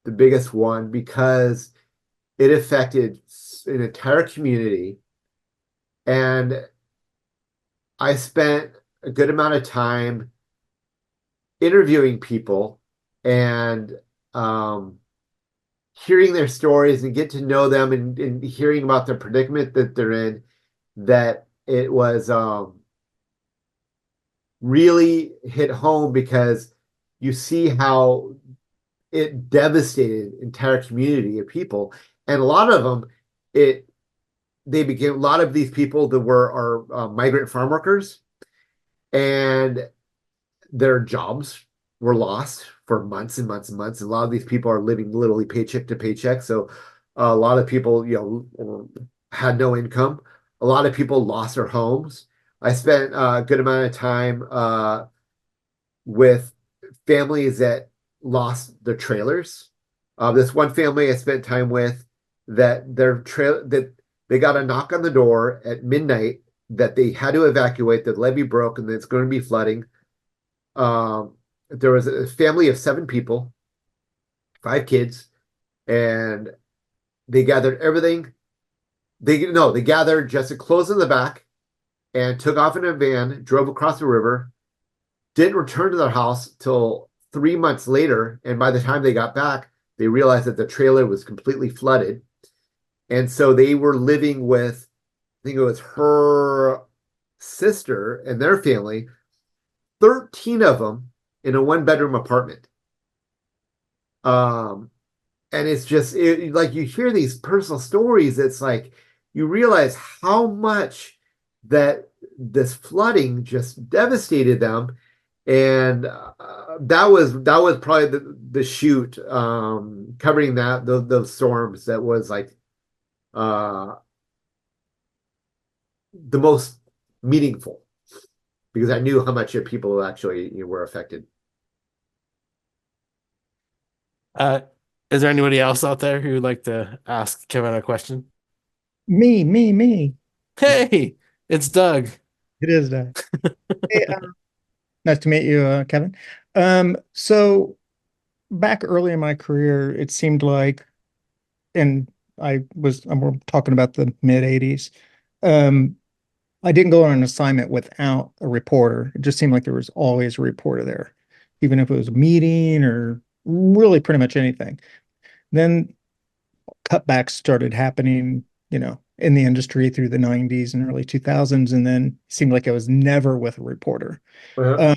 the biggest one, because it affected an entire community. And I spent a good amount of time interviewing people and hearing their stories and get to know them, and hearing about the predicament that they're in, that it was really hit home, because you see how it devastated entire community of people. And a lot of them, a lot of these people that were our migrant farm workers, and their jobs were lost for months and months and months. A lot of these people are living literally paycheck to paycheck. So a lot of people, had no income. A lot of people lost their homes. I spent a good amount of time with families that lost their trailers. This one family I spent time with, that that they got a knock on the door at midnight that they had to evacuate. The levee broke and it's going to be flooding. There was a family of 7 people, 5 kids, and they gathered everything. They gathered just clothes in the back and took off in a van, drove across the river, didn't return to their house till 3 months later. And by the time they got back, they realized that the trailer was completely flooded. And so they were living with, I think it was her sister and their family, 13 of them in a 1-bedroom apartment. And it's just like you hear these personal stories. It's like you realize how much that this flooding just devastated them. And that was probably the shoot covering those storms that was like the most meaningful, because I knew how much people actually were affected. Is there anybody else out there who would like to ask Kevin a question? Me. Hey, it's Doug. It is that. Hey, nice to meet you, Kevin. So back early in my career, it seemed like, and I'm talking about the mid 80s. I didn't go on an assignment without a reporter. It just seemed like there was always a reporter there, even if it was a meeting or really pretty much anything. Then cutbacks started happening, in the industry through the 90s and early 2000s, and then it seemed like I was never with a reporter. Uh-huh.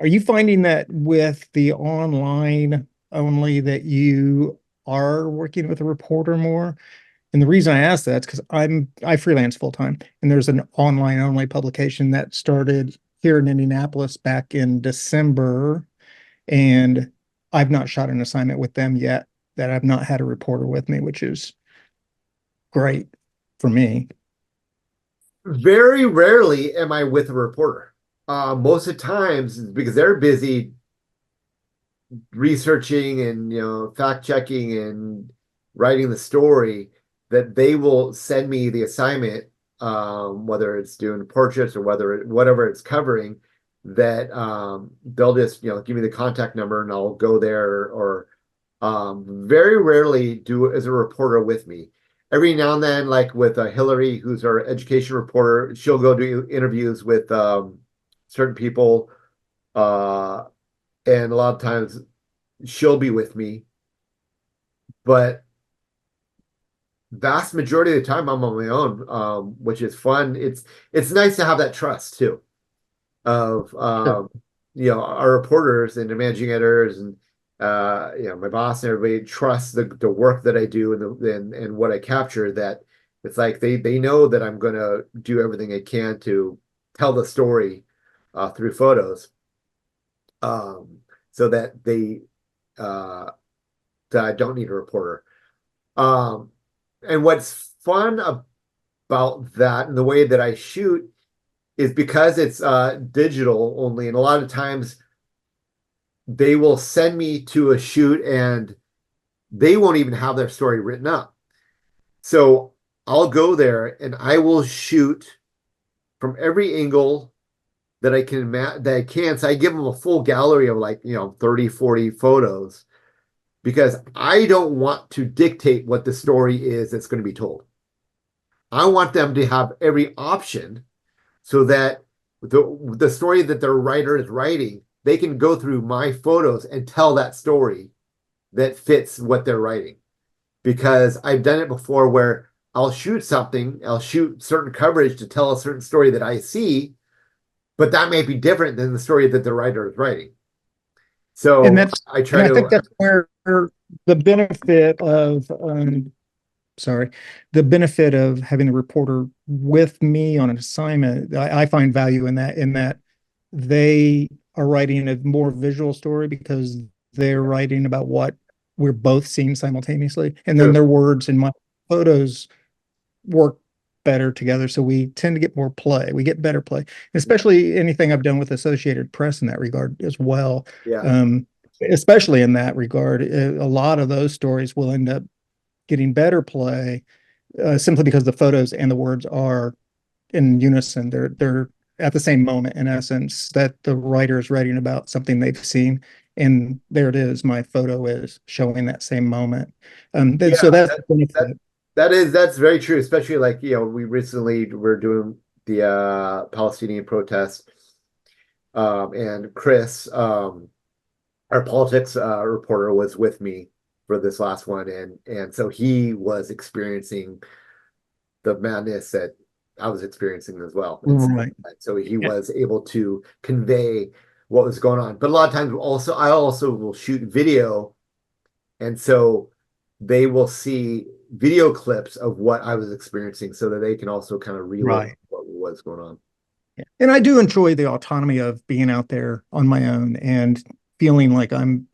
Are you finding that with the online only that you are working with a reporter more? And the reason I ask that is because I freelance full time, and there's an online only publication that started here in Indianapolis back in December, and I've not shot an assignment with them yet that I've not had a reporter with me, which is great for me. Very rarely am I with a reporter. Most of the times, because they're busy researching and fact checking and writing the story, that they will send me the assignment, whether it's doing portraits or whatever it's covering. That they'll just give me the contact number and I'll go there, or very rarely do as a reporter with me. Every now and then, like with Hillary, who's our education reporter, she'll go do interviews with certain people, and a lot of times she'll be with me. But vast majority of the time, I'm on my own, which is fun. It's nice to have that trust too of our reporters and the managing editors and my boss and everybody trusts the work that I do and what I capture, that it's like they know that I'm going to do everything I can to tell the story through photos, so that that I don't need a reporter. And what's fun about that and the way that I shoot is because it's digital only, and a lot of times they will send me to a shoot and they won't even have their story written up. So I'll go there and I will shoot from every angle that I can. So I give them a full gallery of 30, 40 photos, because I don't want to dictate what the story is that's going to be told. I want them to have every option, so that the story that their writer is writing, they can go through my photos and tell that story that fits what they're writing. Because I've done it before where I'll shoot certain coverage to tell a certain story that I see, but that may be different than the story that the writer is writing. So I think that's where the benefit of the benefit of having the reporter with me on an assignment, I find value in that they are writing a more visual story, because they're writing about what we're both seeing simultaneously. And then their words and my photos work better together. So we tend to get more play. We get better play, especially anything I've done with Associated Press in that regard as well. Yeah. especially in that regard. A lot of those stories will end up getting better play simply because the photos and the words are in unison. They're at the same moment, in essence, that the writer is writing about something they've seen. And there it is. My photo is showing that same moment. So that's the benefit. That's very true, especially like, we recently were doing the Palestinian protests, and Chris, our politics reporter, was with me for this last one, and so he was experiencing the madness that I was experiencing as well. Right. So he was able to convey what was going on. But a lot of times I also will shoot video, and so they will see video clips of what I was experiencing so that they can also kind of relive what was going on. Yeah. And I do enjoy the autonomy of being out there on my own and feeling like I'm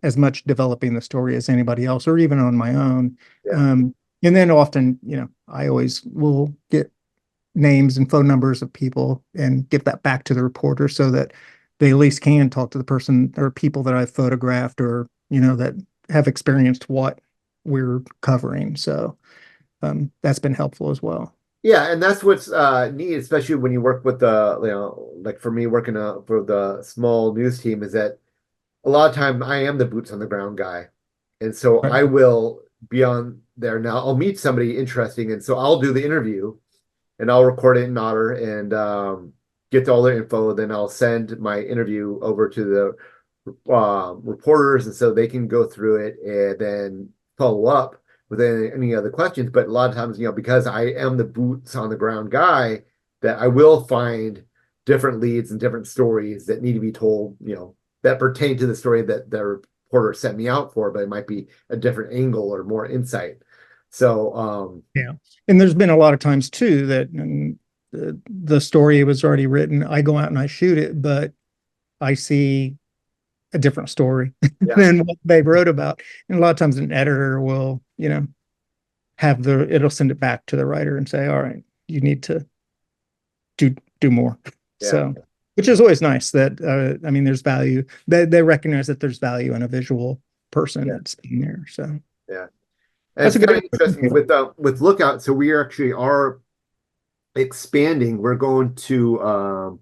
as much developing the story as anybody else, or even on my own. And then often, I always will get names and phone numbers of people and get that back to the reporter so that they at least can talk to the person or people that I've photographed, or, that have experienced what we're covering. So that's been helpful as well. Yeah, and that's what's neat, especially when you work with like for me working for the small news team, is that a lot of time I am the boots on the ground guy. And so I will be on there. Now I'll meet somebody interesting, and so I'll do the interview and I'll record it in Otter and get all the info. Then I'll send my interview over to the reporters, and so they can go through it and then follow up with any other questions. But a lot of times, because I am the boots on the ground guy, that I will find different leads and different stories that need to be told, that pertain to the story that the reporter sent me out for, but it might be a different angle or more insight. So, yeah. And there's been a lot of times too that the story was already written. I go out and I shoot it, but I see a different story than what they wrote about. And a lot of times an editor will, it'll send it back to the writer and say, all right, you need to do more. Yeah. So, which is always nice that, there's value. They recognize that there's value in a visual person that's in there. So, yeah. And it's kind of interesting with Lookout. So we actually are expanding. We're going to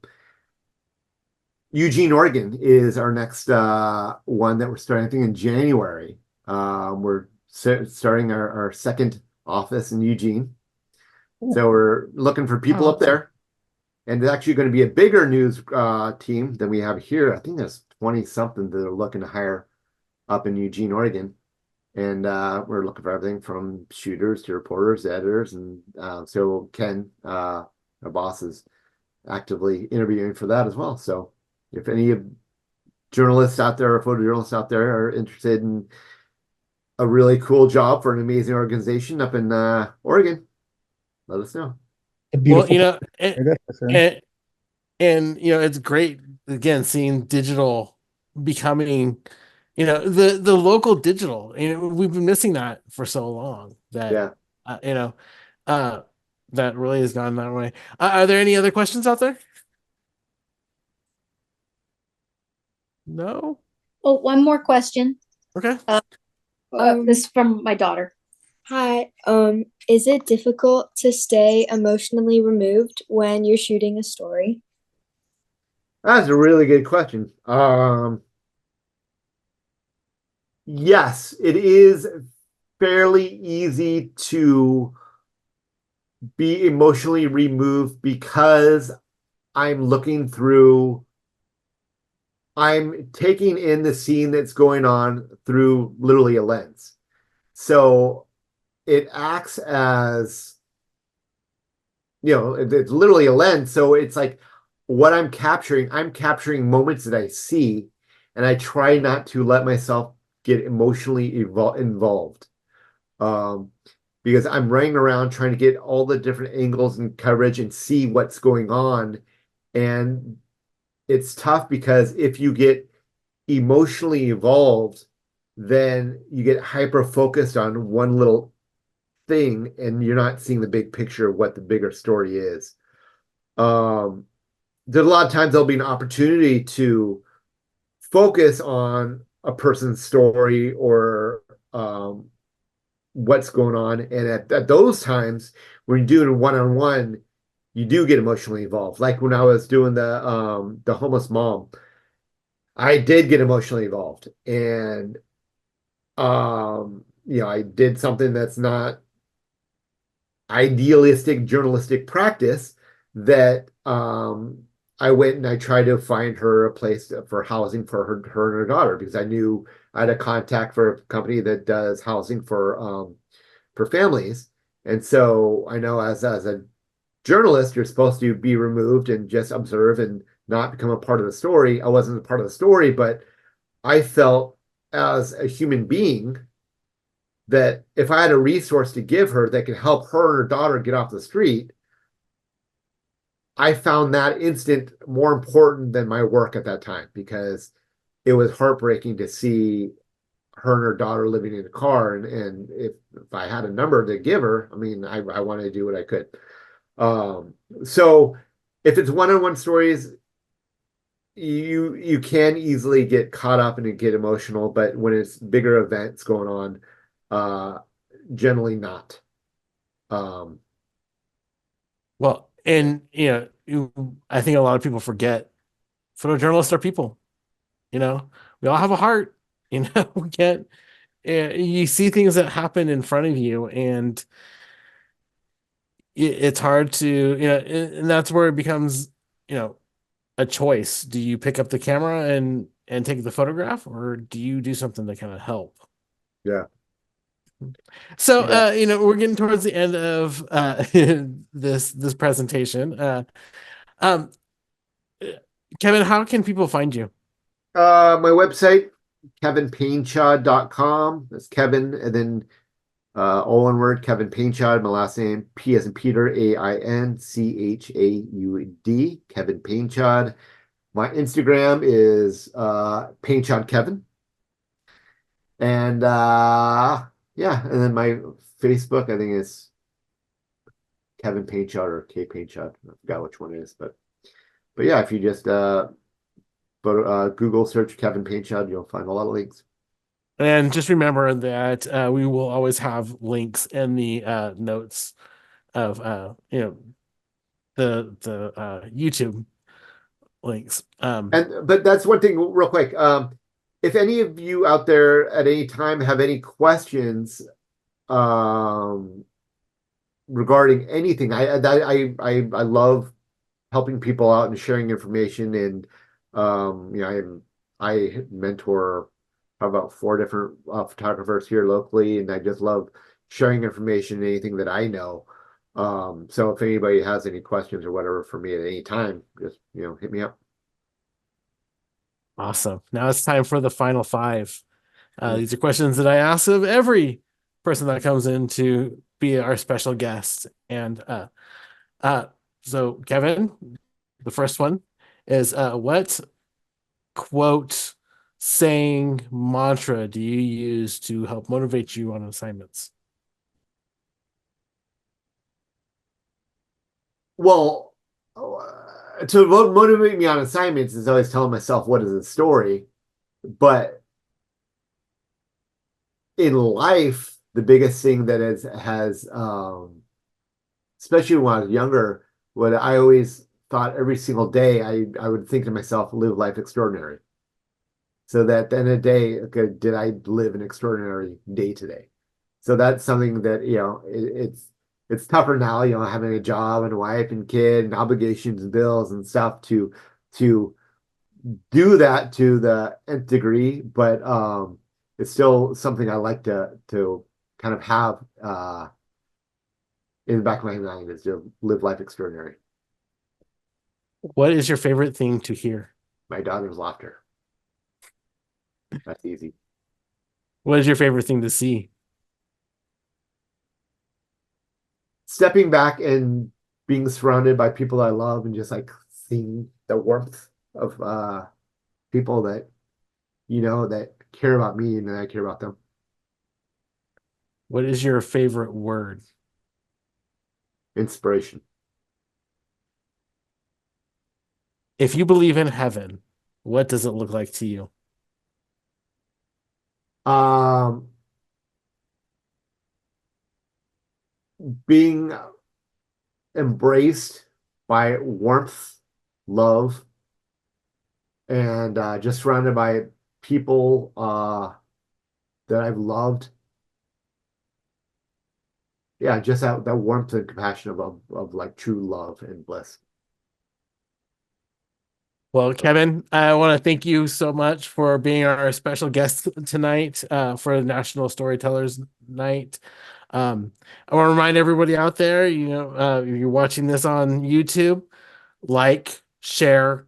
Eugene, Oregon is our next one that we're starting, I think, in January. We're starting our second office in Eugene. So we're looking for people up there. And it's actually going to be a bigger news team than we have here. I think there's 20-something that are looking to hire up in Eugene, Oregon. And we're looking for everything from shooters to reporters to editors. And so Ken, our boss, is actively interviewing for that as well. So if any journalists out there or photojournalists out there are interested in a really cool job for an amazing organization up in Oregon, let us know. Well, and it's great, again, seeing digital becoming, the local digital. We've been missing that for so long that, that really has gone that way. Are there any other questions out there? No? Oh, one more question. Okay. This is from my daughter. Hi. Is it difficult to stay emotionally removed when you're shooting a story? That's a really good question. Yes, it is fairly easy to be emotionally removed because I'm taking in the scene that's going on through literally a lens. So it acts as, it's literally a lens. So it's like what I'm capturing moments that I see, and I try not to let myself get emotionally involved. Because I'm running around trying to get all the different angles and coverage and see what's going on. And it's tough because if you get emotionally involved, then you get hyper focused on one little thing and you're not seeing the big picture of what the bigger story is. There's a lot of times there'll be an opportunity to focus on a person's story or what's going on. And at those times, when you're doing one-on-one, you do get emotionally involved. Like when I was doing the homeless mom, I did get emotionally involved. And I did something that's not idealistic journalistic practice, that I went and I tried to find her a place for housing for her and her daughter, because I knew I had a contact for a company that does housing for families. And so I know as a journalist, you're supposed to be removed and just observe and not become a part of the story. I wasn't a part of the story, but I felt as a human being that if I had a resource to give her that could help her and her daughter get off the street, I found that instant more important than my work at that time, because it was heartbreaking to see her and her daughter living in a car. And if I had a number to give her, I mean, I wanted to do what I could. So if it's one-on-one stories, you can easily get caught up and get emotional, but when it's bigger events going on, generally not. Well, and I think a lot of people forget photojournalists are people. We all have a heart. We can't. You see things that happen in front of you, and it's hard to, and that's where it becomes, a choice. Do you pick up the camera and take the photograph, or do you do something to kind of help? Yeah. So, we're getting towards the end of this presentation. Kevin, how can people find you? My website, kevinpainchaud.com. That's Kevin, and then all one word, Kevin Painchaud. My last name, P as in Peter, AINCHAUD, Kevin Painchaud. My Instagram is Painchaud Kevin. And yeah, and then my Facebook, I think is Kevin Painchaud or K Painchaud. I forgot which one it is, but yeah, if you just Google search Kevin Painchaud, you'll find a lot of links. And just remember that we will always have links in the notes of the YouTube links. But that's one thing real quick. If any of you out there at any time have any questions regarding anything, I love helping people out and sharing information. And I mentor about 4 different photographers here locally, and I just love sharing information, anything that I know. So if anybody has any questions or whatever for me at any time, just hit me up. Awesome. Now it's time for the final 5. These are questions that I ask of every person that comes in to be our special guest. And so Kevin, the first one is what quote, saying, mantra do you use to help motivate you on assignments? Well, to motivate me on assignments is always telling myself what is the story. But in life, the biggest thing that has especially when I was younger, what I always thought every single day, I would think to myself, live life extraordinary. So that at the end of the day, okay, did I live an extraordinary day today? So that's something that, it's tougher now, having a job and a wife and kid and obligations and bills and stuff to do that to the nth degree. But it's still something I like to kind of have in the back of my mind, is to live life extraordinary. What is your favorite thing to hear? My daughter's laughter. That's easy. What is your favorite thing to see? Stepping back and being surrounded by people I love, and just like seeing the warmth of people that that care about me and that I care about them. What is your favorite word? Inspiration. If you believe in heaven, what does it look like to you? Um, being embraced by warmth, love, and just surrounded by people that I've loved. Yeah, just that warmth and compassion of like true love and bliss. Well, Kevin, I want to thank you so much for being our special guest tonight for the National Storytellers Night. I want to remind everybody out there, if you're watching this on YouTube, like, share,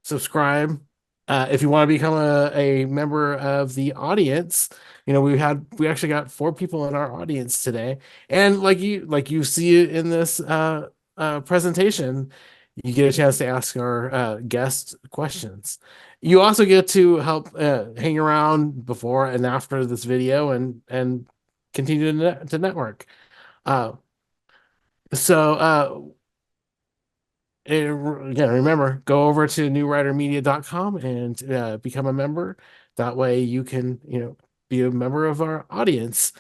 subscribe. If you want to become a member of the audience, we actually got 4 people in our audience today, and like you see in this presentation, you get a chance to ask our guest questions. You also get to help hang around before and after this video and continue to network. Again, remember, go over to newwritermedia.com and become a member. That way you can, be a member of our audience.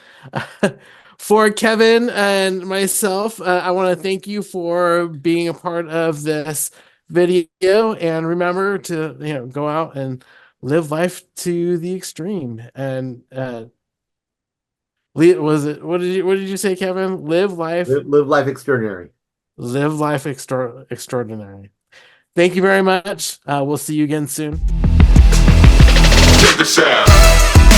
For Kevin and myself, I want to thank you for being a part of this video, and remember to, go out and live life to the extreme. And what did you say, Kevin? Live life Extraordinary. Live life extraordinary. Thank you very much. We'll see you again soon. Check this out.